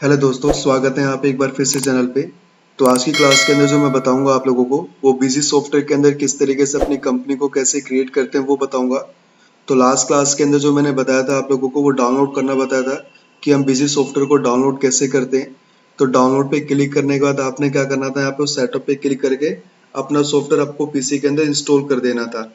Hello दोस्तों, स्वागत है यहाँ पे एक बार फिर से चैनल पे। तो आज की क्लास के अंदर जो मैं बताऊंगा आप लोगों को, वो बिजी सॉफ्टवेयर के अंदर किस तरीके से अपनी कंपनी को कैसे क्रिएट करते हैं वो बताऊंगा। तो लास्ट क्लास के अंदर जो मैंने बताया था आप लोगों को, वो डाउनलोड करना बताया था कि हम बिजी सॉफ्टवेयर को डाउनलोड कैसे करते हैं। तो डाउनलोड पे क्लिक करने के बाद आपने क्या करना था, यहाँ पे सेटअप पे क्लिक करके अपना सॉफ्टवेयर आपको पीसी के अंदर इंस्टॉल कर देना था।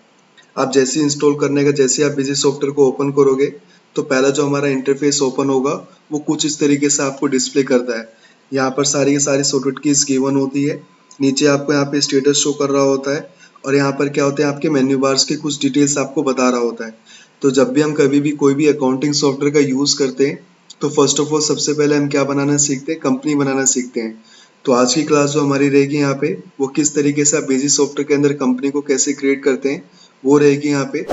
आप जैसे ही इंस्टॉल करने का जैसे आप बिजी सॉफ्टवेयर को ओपन करोगे, तो पहला जो हमारा इंटरफेस ओपन होगा वो कुछ इस तरीके से आपको डिस्प्ले करता है। यहाँ पर सारी की सारी सॉफ्टवेयर कीज गिवन होती है। नीचे आपको यहाँ पे स्टेटस शो कर रहा होता है, और यहाँ पर क्या होते हैं, आपके मेन्यू बार्स के कुछ डिटेल्स आपको बता रहा होता है। तो जब भी हम कभी भी कोई भी अकाउंटिंग सॉफ्टवेयर का यूज करते हैं, तो फर्स्ट ऑफ ऑल सबसे पहले हम क्या बनाना सीखते हैं, कंपनी बनाना सीखते हैं। तो आज की क्लास जो हमारी रहेगी यहाँ पे, वो किस तरीके से आप बिजी सॉफ्टवेयर के अंदर कंपनी को कैसे क्रिएट करते हैं वो रहेगी यहाँ पे।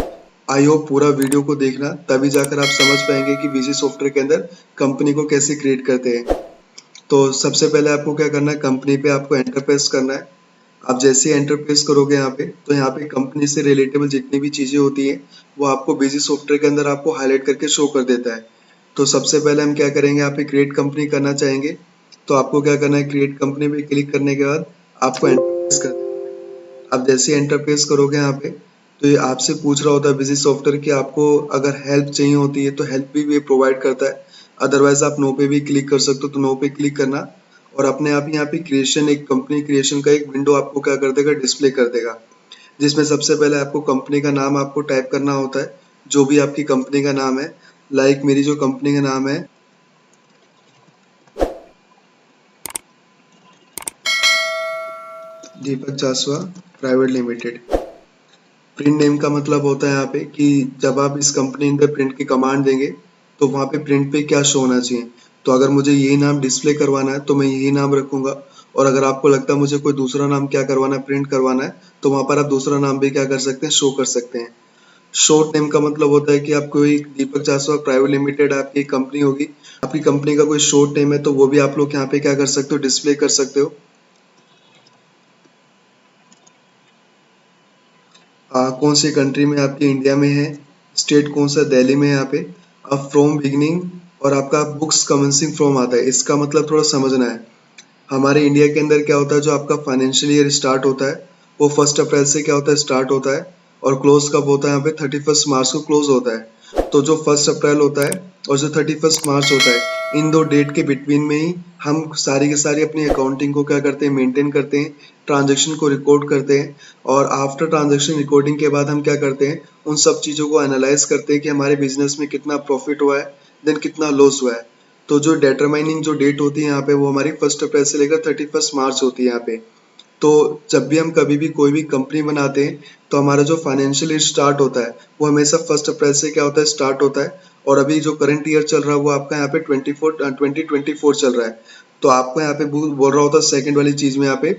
आई होप पूरा वीडियो को देखना, तभी जाकर आप समझ पाएंगे कि बिजी सॉफ्टवेयर के अंदर कंपनी को कैसे क्रिएट करते हैं। तो सबसे पहले आपको क्या करना है, कंपनी पे आपको एंटर प्रेस करना है। आप जैसे ही एंटर प्रेस करोगे यहाँ पे, तो यहाँ पे कंपनी से रिलेटेबल जितनी भी चीजें होती हैं वो आपको बिजी सॉफ्टवेयर के अंदर आपको हाईलाइट करके शो कर देता है। तो सबसे पहले हम क्या करेंगे, यहाँ पे क्रिएट कंपनी करना चाहेंगे। तो आपको क्या करना है, क्रिएट कंपनी पे क्लिक करने के बाद आपको एंटर प्रेस कर, आप जैसे ही एंटर प्रेस करोगे यहाँ पे, तो ये आपसे पूछ रहा होता है बिजी सॉफ्टवेयर कि आपको अगर हेल्प चाहिए होती है तो हेल्प भी ये प्रोवाइड करता है। अदरवाइज आप नो पे भी क्लिक कर सकते हो, तो नो पे क्लिक करना और अपने आप यहाँ पे क्रिएशन, एक कंपनी क्रिएशन का एक विंडो आपको क्या कर देगा, डिस्प्ले कर देगा। जिसमें सबसे पहले आपको कंपनी का नाम आपको टाइप करना होता है, जो भी आपकी कंपनी का नाम है। लाइक मेरी जो कंपनी का नाम है दीपक जासवा प्राइवेट लिमिटेड। प्रिंट नेम का मतलब होता है यहाँ पे कि जब आप इस कंपनी अंदर प्रिंट की कमांड देंगे, तो वहाँ पे प्रिंट पे क्या शो होना चाहिए। तो अगर मुझे यही नाम डिस्प्ले करवाना है तो मैं यही नाम रखूंगा, और अगर आपको लगता है मुझे कोई दूसरा नाम क्या करवाना है, प्रिंट करवाना है, तो वहाँ पर आप दूसरा नाम भी क्या कर सकते हैं, शो कर सकते हैं। शॉर्ट नेम का मतलब होता है कि आप कोई दीपक जासवाल प्राइवेट लिमिटेड आपकी कंपनी होगी, आपकी कंपनी का कोई शॉर्ट नेम है, तो वो भी आप लोग यहाँ पे क्या कर सकते हो, डिस्प्ले कर सकते हो। कौन सी कंट्री में आपकी, इंडिया में है, स्टेट कौन सा, दिल्ली में है यहाँ पे। अब फ्रॉम बिगिनिंग, और आपका बुक्स कमेंसिंग फ्रॉम आता है, इसका मतलब थोड़ा समझना है। हमारे इंडिया के अंदर क्या होता है, जो आपका फाइनेंशियल ईयर स्टार्ट होता है वो 1 अप्रैल से क्या होता है, स्टार्ट होता है। और क्लोज कब होता है, यहाँ पे 31 मार्च को क्लोज होता है। तो जो 1 अप्रैल होता है और जो 31 मार्च होता है, इन दो डेट के बिटवीन में ही हम सारी की सारी अपनी अकाउंटिंग को क्या करते हैं, मेंटेन करते हैं, ट्रांजेक्शन को रिकॉर्ड करते हैं। और आफ्टर ट्रांजेक्शन रिकॉर्डिंग के बाद हम क्या करते हैं, उन सब चीज़ों को एनालाइज करते हैं कि हमारे बिजनेस में कितना प्रॉफिट हुआ है, देन कितना लॉस हुआ है। तो जो डिटरमाइनिंग जो डेट होती है यहाँ पे, वो हमारी 1 अप्रैल से लेकर 31 मार्च होती है यहाँ पे। तो जब भी हम कभी भी कोई भी कंपनी बनाते हैं, तो हमारा जो फाइनेंशियल ईयर स्टार्ट होता है वो हमेशा 1 अप्रैल से क्या होता है, स्टार्ट होता है। और अभी जो करंट ईयर चल रहा है वो आपका यहाँ पे 2024 चल रहा है। तो आपको यहाँ पे बोल रहा होता है सेकंड वाली चीज में, यहाँ पे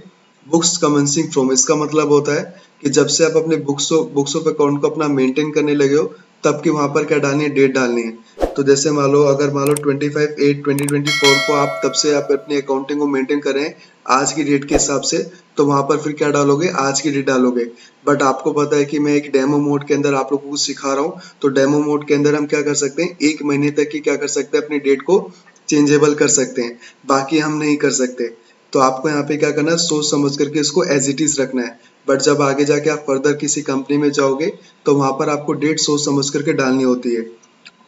बुक्स कमेंसिंग फ्रॉम, इसका मतलब होता है कि जब से आप अपने बुक्स ऑफ अकाउंट को अपना मेंटेन करने लगे हो, तब की वहां पर क्या डालनी है, डेट डालनी है। तो जैसे मान लो 25/8/2024 को आप तब से आप अपनी अकाउंटिंग को मेंटेन कर रहे हैं आज की डेट के हिसाब से, तो वहां पर फिर क्या डालोगे, आज की डेट डालोगे। बट आपको पता है कि मैं एक डेमो मोड के अंदर आप लोगों को सिखा रहा हूँ, तो डेमो मोड के अंदर हम क्या कर सकते हैं, 1 महीने तक की क्या कर सकते हैं, अपनी डेट को चेंजेबल कर सकते हैं, बाकी हम नहीं कर सकते। तो आपको यहाँ पे क्या करना है, सोच समझ करके इसको एज इट इज रखना है। बट जब आगे जाके आप फर्दर किसी कंपनी में जाओगे, तो वहां पर आपको डेट सोच समझ करके डालनी होती है।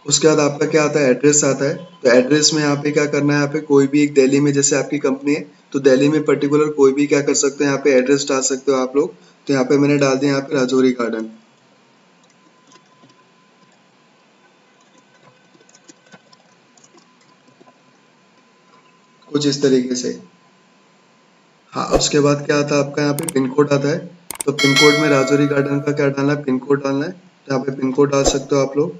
उसके बाद आपका क्या आता है, एड्रेस आता है। तो एड्रेस में यहाँ पे क्या करना है, यहाँ पे कोई भी एक दिल्ली में जैसे आपकी कंपनी है, तो दिल्ली में पर्टिकुलर कोई भी क्या कर सकते हैं, यहाँ पे एड्रेस डाल सकते हो आप लोग। तो यहाँ पे मैंने डाल दिया यहाँ पे राजौरी गार्डन, कुछ इस तरीके से। हाँ, उसके बाद क्या आता है आपका, यहाँ पे पिन कोड आता है। तो पिन कोड में राजौरी गार्डन का क्या डालना है, पिन कोड डालना है। तो यहाँ पे पिन कोड डाल सकते हो आप लोग।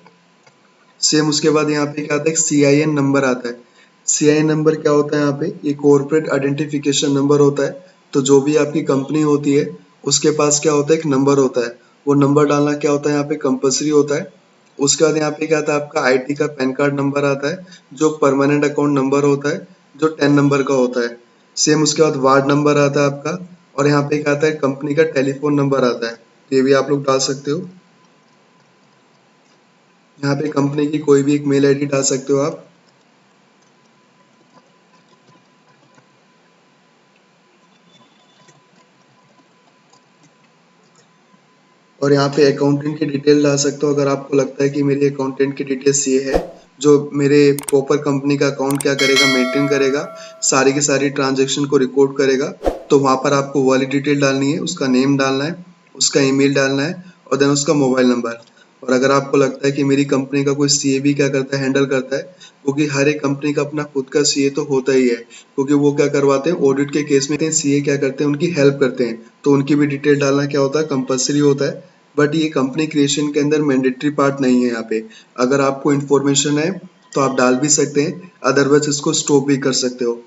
सेम उसके बाद यहाँ पे क्या आता है, CIN नंबर आता है। CIN नंबर क्या होता है, यहाँ पे ये कॉर्पोरेट आइडेंटिफिकेशन नंबर होता है। तो जो भी आपकी कंपनी होती है, उसके पास क्या होता है, एक नंबर होता है। वो नंबर डालना क्या होता है, यहाँ पे कंपलसरी होता है। उसके बाद यहाँ पे क्या आता है, आपका IT का पैन कार्ड नंबर आता है, जो परमानेंट अकाउंट नंबर होता है, जो 10 नंबर का होता है। सेम उसके बाद वार्ड नंबर आता है आपका। और यहाँ पे क्या आता है, कंपनी का टेलीफोन नंबर आता है, तो ये भी आप लोग डाल सकते हो। यहाँ पे कंपनी की कोई भी एक मेल ID डाल सकते हो आप। और यहाँ पे अकाउंटेंट की डिटेल डाल सकते हो अगर आपको लगता है कि मेरी अकाउंटेंट की डिटेल्स ये है जो मेरे प्रॉपर कंपनी का अकाउंट क्या करेगा, मेंटेन करेगा, सारी की सारी ट्रांजेक्शन को रिकॉर्ड करेगा। तो वहाँ पर आपको वाली डिटेल डालनी है, उसका नेम डालना है, उसका ईमेल डालना है और देन उसका मोबाइल नंबर। और अगर आपको लगता है कि मेरी कंपनी का कोई सीए भी क्या करता है, हैंडल करता है, क्योंकि हर एक कंपनी का अपना खुद का सीए तो होता ही है, क्योंकि वो क्या करवाते हैं ऑडिट के केस में सीए क्या करते हैं, उनकी हेल्प करते हैं, तो उनकी भी डिटेल डालना क्या होता है, कंपलसरी होता है। बट ये कंपनी क्रिएशन के अंदर मैंडेटरी पार्ट नहीं है यहाँ पे। अगर आपको इन्फॉर्मेशन है तो आप डाल भी सकते हैं, अदरवाइज इसको स्टॉप भी कर सकते हो।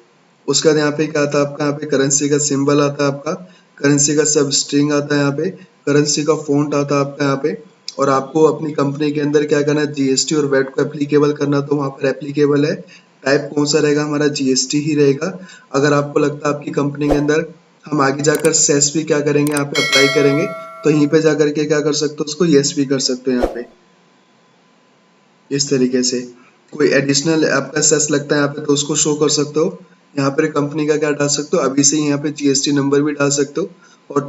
उसके बाद यहाँ पे क्या आता है आपका, यहाँ पे करेंसी का सिंबल आता है आपका, करेंसी का सब स्ट्रिंग आता है यहाँ पे, करेंसी का फॉन्ट आता है आपका यहाँ पे। और आपको अपनी कंपनी के अंदर क्या करना है, जीएसटी और वैट को एप्लीकेबल करना, तो वहाँ पर एप्लीकेबल है। टाइप कौन सा रहेगा, हमारा जीएसटी ही रहेगा। अगर आपको लगता है आपकी कंपनी के अंदर हम आगे जाकर सेस भी क्या करेंगे, यहाँ पे अप्लाई करेंगे, तो यहीं पे जाकर के क्या कर सकते हो, उसको यस भी कर सकते हो यहाँ पे, इस तरीके से। कोई एडिशनल आपका सेस लगता है यहाँ पे तो उसको शो कर सकते हो। यहाँ पर कंपनी का क्या डाल सकते हो, अभी से ही यहाँ पे जीएसटी नंबर भी डाल सकते हो। और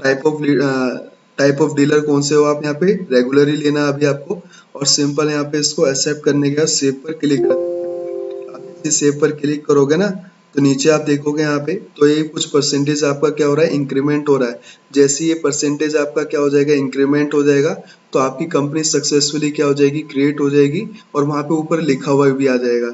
टाइप ऑफ डीलर कौन से हो आप, यहाँ पे रेगुलरली लेना है अभी आपको। और सिंपल यहाँ पे इसको एक्सेप्ट करने के बाद सेव पर क्लिक कर, आप जैसे सेव पर क्लिक करोगे ना, तो नीचे आप देखोगे यहाँ पे, तो ये कुछ परसेंटेज आपका क्या हो रहा है, इंक्रीमेंट हो रहा है। जैसे ये परसेंटेज आपका क्या हो जाएगा, इंक्रीमेंट हो जाएगा, तो आपकी कंपनी सक्सेसफुली क्या हो जाएगी, क्रिएट हो जाएगी। और वहां पे ऊपर लिखा हुआ भी आ जाएगा।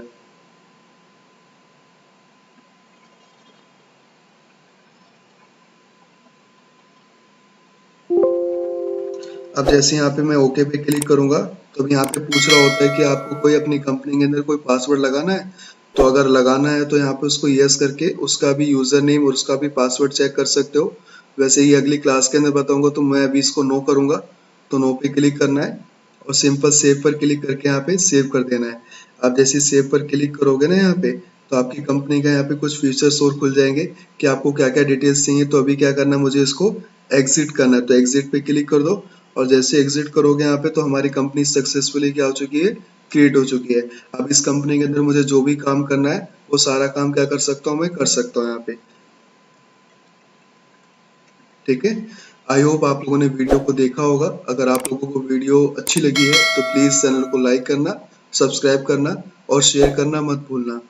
अब जैसे यहाँ पे मैं ओके पे क्लिक करूंगा, तो अब यहाँ पे पूछ रहा होता है कि आपको कोई अपनी कंपनी के अंदर कोई पासवर्ड लगाना है। तो अगर लगाना है तो यहाँ पे उसको यस करके उसका भी यूजर नेम और उसका भी पासवर्ड चेक कर सकते हो। वैसे ही अगली क्लास के अंदर बताऊंगा, तो मैं अभी इसको नो करूंगा, तो नो पे क्लिक करना है और सिंपल सेव पर क्लिक करके यहाँ पे सेव कर देना है। आप जैसे सेव पर क्लिक करोगे ना यहाँ पे, तो आपकी कंपनी का यहाँ पे कुछ फीचर्स और खुल जाएंगे कि आपको क्या क्या डिटेल्स चाहिए। तो अभी क्या करना है, मुझे इसको एग्जिट करना है, तो एग्जिट पे क्लिक कर दो। और जैसे एग्जिट करोगे यहाँ पे, तो हमारी कंपनी सक्सेसफुली क्या हो चुकी है, क्रिएट हो चुकी है। अब इस कंपनी के अंदर मुझे जो भी काम करना है वो सारा काम क्या कर सकता हूँ, मैं कर सकता हूँ यहाँ पे। ठीक है, आई होप आप लोगों ने वीडियो को देखा होगा। अगर आप लोगों को वीडियो अच्छी लगी है तो प्लीज चैनल को लाइक करना, सब्सक्राइब करना और शेयर करना मत भूलना।